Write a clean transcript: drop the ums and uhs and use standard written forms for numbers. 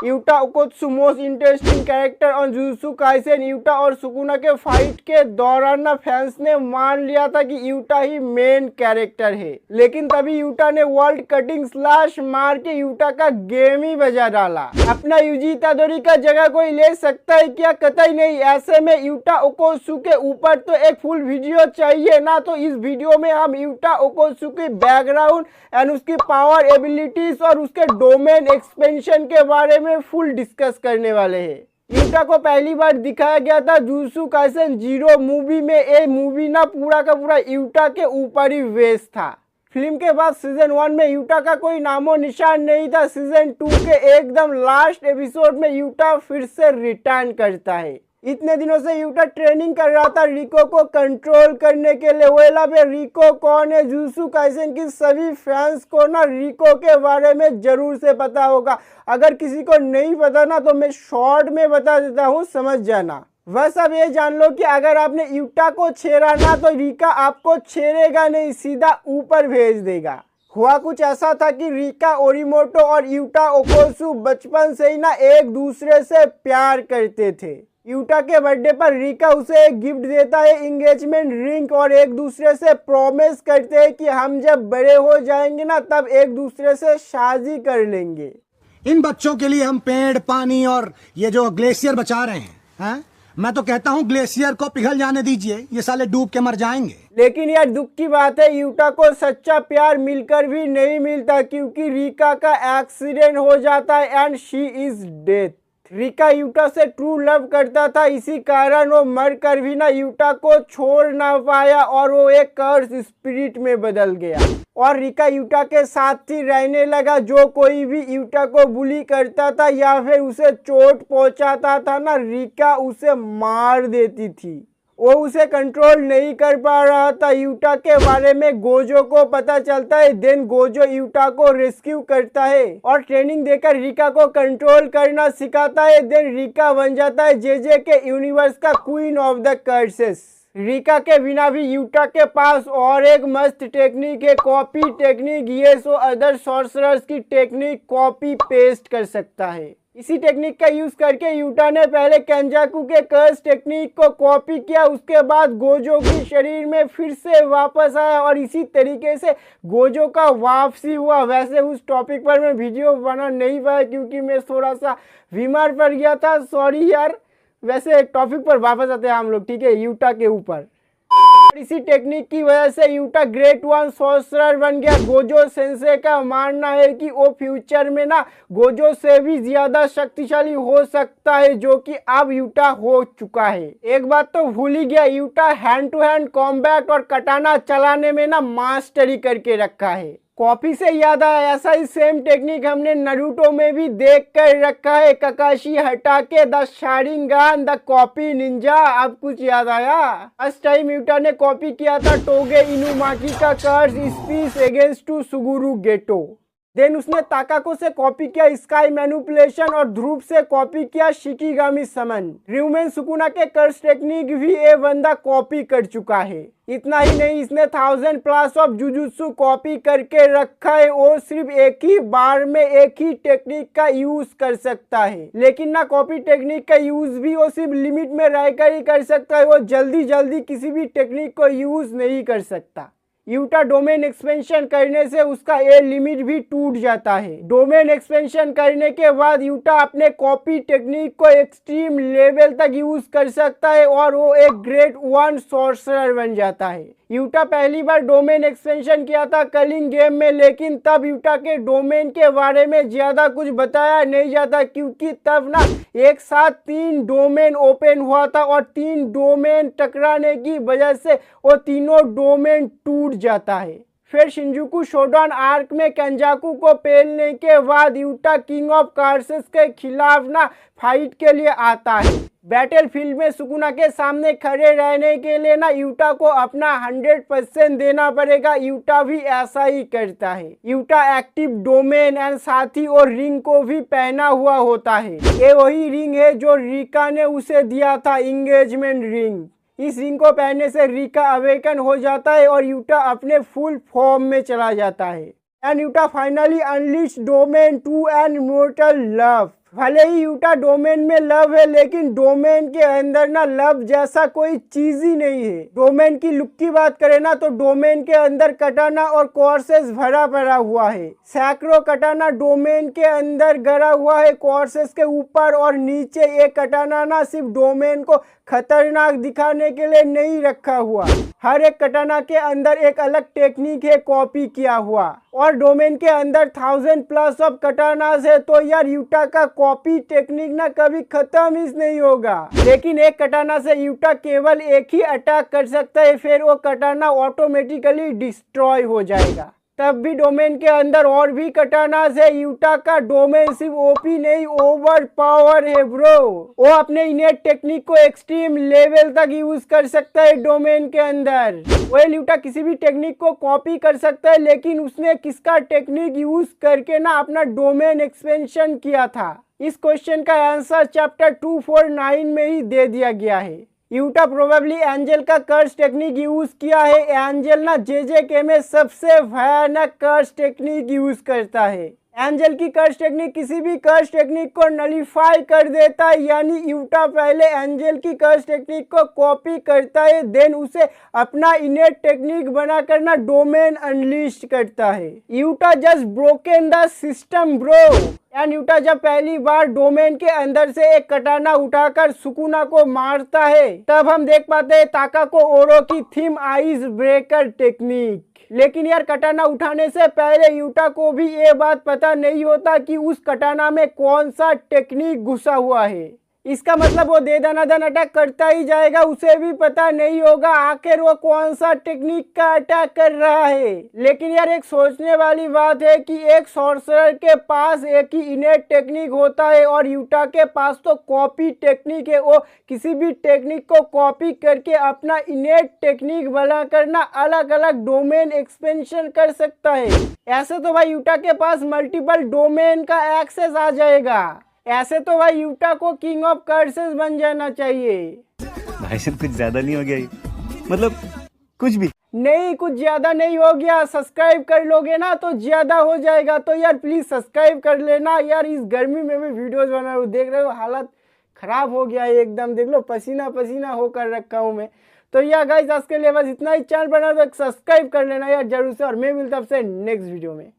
Utah Okkotsu most interesting character on Jujutsu Kaisen. Yuta और Sukuna के fight के दौरान ना फैंस ने मान लिया था कि यूटा ही मेन कैरेक्टर है, लेकिन तभी यूटा ने वर्ल्ड कटिंग स्लैश मार के यूटा का गेम ही बजा डाला। अपना यूजी इतादोरी का जगह कोई ले सकता है क्या? कतई नहीं। ऐसे में यूटा ओकोत्सु के ऊपर तो एक फुल वीडियो चाहिए ना, तो इस वीडियो में हम यूटा ओकोत्सु की बैकग्राउंड एंड उसकी पावर एबिलिटीज और उसके डोमेन एक्सपेंशन के बारे में फुल डिस्कस करने वाले हैं। यूटा को पहली बार दिखाया गया था जुजुत्सु काइसेन 0 मूवी में। ये मूवी ना पूरा का पूरा यूटा के ऊपर ही बेस्ड था। फिल्म के बाद सीजन 1 में यूटा का कोई नामो निशान नहीं था। सीजन 2 के एकदम लास्ट एपिसोड में यूटा फिर से रिटर्न करता है। इतने दिनों से यूटा ट्रेनिंग कर रहा था रिको को कंट्रोल करने के लिए। वेला पे रिको कौन है? जुजुत्सु काइसेन की सभी फैंस को ना रिको के बारे में जरूर से पता होगा। अगर किसी को नहीं पता ना तो मैं शॉर्ट में बता देता हूँ, समझ जाना। बस अब ये जान लो कि अगर आपने यूटा को छेड़ा ना तो रिका आपको छेड़ेगा नहीं, सीधा ऊपर भेज देगा। हुआ कुछ ऐसा था कि रिका ओरिमोटो और यूटा ओकोत्सु बचपन से ही ना एक दूसरे से प्यार करते थे। यूटा के बर्थडे पर रिका उसे एक गिफ्ट देता है, एंगेजमेंट रिंग, और एक दूसरे से प्रॉमिस करते हैं कि हम जब बड़े हो जाएंगे ना तब एक दूसरे से शादी कर लेंगे। इन बच्चों के लिए हम पेड़, पानी और ये जो ग्लेशियर बचा रहे हैं? मैं तो कहता हूँ ग्लेशियर को पिघल जाने दीजिए, ये साले डूब के मर जाएंगे। लेकिन यार दुख की बात है, यूटा को सच्चा प्यार मिलकर भी नहीं मिलता, क्योंकि रिका का एक्सीडेंट हो जाता है and she is death. Rica Utah से ट्रू लव करता था, इसी कारण वो मर कर भी ना यूटा को छोड़ ना पाया और वो एक कर्स स्पिरिट में बदल गया। और रिका यूटा के साथ ही रहने लगा। जो कोई भी यूटा को बुली करता था या फिर उसे चोट पहुंचाता था ना, रिका उसे मार देती थी। वो उसे कंट्रोल नहीं कर पा रहा था। यूटा के बारे में गोजो को पता चलता है। देन गोजो यूटा को रेस्क्यू करता है और ट्रेनिंग देकर रिका को कंट्रोल करना सिखाता है। देन रिका बन जाता है जेजे के यूनिवर्स का queen of the curses. Rica के बिना भी यूटा के पास और एक मस्त टेक्निक है, कॉपी टेक्निक। ये सो अदर सॉर्सरर्स की टेक्निक कॉपी पेस्ट कर सकता है। इसी टेक्निक का यूज करके यूटा ने पहले केंजाकू के कर्स टेक्निक को कॉपी किया, उसके बाद गोजो की शरीर में फिर से वापस आया और इसी तरीके से गोजो का वापसी हुआ। वैसे उस टॉपिक पर मैं वीडियो बना नहीं पाया क्योंकि मैं थोड़ा सा बीमार पड़ गया था, सॉरी यार। वैसे टॉपिक पर वापस आते हैं हम लोग, ठीक है, यूटा के ऊपर। इसी टेक्निक की वजह से यूटा ग्रेट वन सॉर्सरर बन गया। गोजो सेंसे का मानना है कि वो फ्यूचर में ना गोजो से भी ज्यादा शक्तिशाली हो सकता है, जो कि अब यूटा हो चुका है। एक बात तो भूल ही गया, Yuta hand to hand combat और कटाना चलाने में ना मास्टरी करके रखा है। कॉपी से याद आया, ऐसा ही सेम टेक्निक हमने नारुतो में भी देख कर रखा है। Kakashi Hatake the Sharingan the copy ninja. अब कुछ याद आया? फर्स्ट टाइम यूटा ने कॉपी किया था टोगे इनुमाकी का curse speech against to Suguru Geto. Then उसने ताकाको से कॉपी किया स्काई मैनिपुलेशन और ध्रुव से कॉपी किया शिकिगामी समन। र्यूमेन सुकुना के कर्स टेक्निक भी ये बंदा कॉपी कर चुका है। इतना ही नहीं, इसने 1000+ ऑफ जुजुत्सु कॉपी करके रखा है। वो सिर्फ एक ही बार में एक ही टेक्निक का यूज कर सकता है, लेकिन ना कॉपी टेक्निक का यूज भी वो सिर्फ लिमिट में रहकर ही कर सकता है। वो जल्दी जल्दी किसी भी टेक्निक को यूज नहीं कर सकता। यूटा डोमेन एक्सपेंशन करने से उसका ए लिमिट भी टूट जाता है। डोमेन एक्सपेंशन करने के बाद यूटा अपने कॉपी टेक्निक को एक्सट्रीम लेवल तक यूज कर सकता है और वो एक ग्रेट वन सॉर्सरर बन जाता है। यूटा पहली बार डोमेन एक्सपेंशन किया था कलिंग गेम में, लेकिन तब यूटा के डोमेन के बारे में ज्यादा कुछ बताया नहीं जाता, क्योंकि तब ना एक साथ 3 डोमेन ओपन हुआ था और 3 डोमेन टकराने की वजह से वो तीनों डोमेन टूट जाता है। फिर शिंजुकू शोडान आर्क में केंजाकू को पेलने के बाद यूटा किंग ऑफ कर्सेस के खिलाफ ना फाइट के लिए आता है। बैटल फील्ड में सुकुना के सामने खड़े रहने के लिए ना यूटा को अपना 100% देना पड़ेगा। यूटा भी ऐसा ही करता है। यूटा एक्टिव डोमेन एंड साथ ही और रिंग को भी पहना हुआ होता है। ये वही रिंग है जो रिका ने उसे दिया था, एंगेजमेंट रिंग। इस रिंग को पहनने से रिका अवेकन हो जाता है और यूटा अपने फुल फॉर्म में चला जाता है। And Yuta finally unleash domain to an immortal love. भले ही यूटा डोमेन में लव है, लेकिन डोमेन के अंदर ना लव जैसा कोई चीज ही नहीं है। डोमेन की लुक की बात करें ना तो डोमेन के अंदर कटाना और कोर्सेस भरा पड़ा हुआ है। सैकड़ों कटाना डोमेन के अंदर गड़ा हुआ है, कोर्सेस के ऊपर और नीचे। एक कटाना ना सिर्फ डोमेन को खतरनाक दिखाने के लिए नहीं रखा हुआ, हर एक कटाना के अंदर एक अलग टेक्निक है कॉपी किया हुआ। और डोमेन के अंदर 1000+ ऑफ कटानास है, तो यार यूटा का कॉपी टेक्निक ना कभी खत्म ही नहीं होगा। लेकिन एक कटाना से यूटा केवल एक ही अटैक कर सकता है, फिर वो कटाना ऑटोमेटिकली डिस्ट्रॉय हो जाएगा। तब भी डोमेन के अंदर और भी कटानास है। यूटा का डोमेन सिर्फ ओपी नहीं, ओवर पावर है ब्रो। वो अपने इनेट टेक्निक को एक्सट्रीम लेवल तक यूज कर सकता है डोमेन के अंदर। वेल यूटा किसी भी टेक्निक को कॉपी कर सकता है, लेकिन उसने किसका टेक्निक यूज करके ना अपना डोमेन एक्सपेंशन किया था, इस क्वेश्चन का आंसर चैप्टर 249 में ही दे दिया गया है। यूटा प्रोबेबली एंजल का कर्स टेक्निक यूज किया है। एंजल ना जेजेके में सबसे भयानक कर्स टेक्निक यूज करता है। एंजल की कर्स टेक्निक किसी भी कर्स टेक्निक को नलिफाई कर देता है, यानी यूटा पहले एंजल की कर्स टेक्निक को कॉपी करता है, देन उसे अपना इनेट टेक्निक बनाकर ना डोमेन अनलिस्ट करता है। Utah just broken the system bro. And Utah जब पहली बार डोमेन के अंदर से एक कटाना उठाकर सुकुना को मारता है, तब हम देख पाते हैं ताका को ओरो की थीम आइस ब्रेकर टेक्निक। लेकिन यार कटाना उठाने से पहले यूटा को भी ये बात पता नहीं होता कि उस कटाना में कौन सा टेक्निक घुसा हुआ है। इसका मतलब वो दे दनादन अटैक करता ही जाएगा, उसे भी पता नहीं होगा आखिर वो कौन सा टेक्निक का अटैक कर रहा है। लेकिन यार एक सोचने वाली बात है कि एक सॉर्सरर के पास एक ही इनेट टेक्निक होता है और यूटा के पास तो कॉपी टेक्निक है। वो किसी भी टेक्निक को कॉपी करके अपना इनेट टेक्निक बनाकर ना अलग अलग डोमेन एक्सपेंशन कर सकता है। ऐसे तो भाई यूटा के पास मल्टीपल डोमेन का एक्सेस आ जाएगा। ऐसे तो भाई यूटा को किंग ऑफ कर्सेस बन जाना चाहिए। भाई साहब कुछ ज्यादा नहीं हो गया ये? मतलब कुछ भी नहीं, कुछ ज्यादा नहीं हो गया। सब्सक्राइब कर लोगे ना तो ज्यादा हो जाएगा, तो यार प्लीज सब्सक्राइब कर लेना। यार इस गर्मी में भी वीडियोस बना रहा हूँ, देख रहे हो हालत खराब हो गया है एकदम, देख लो पसीना पसीना होकर रखा हूँ मैं। तो यार गाइस आज के लिए बस इतना ही। चैनल बना तो सब्सक्राइब कर लेना यार जरूर से, और मैं मिलता हूँ आपसे नेक्स्ट वीडियो में।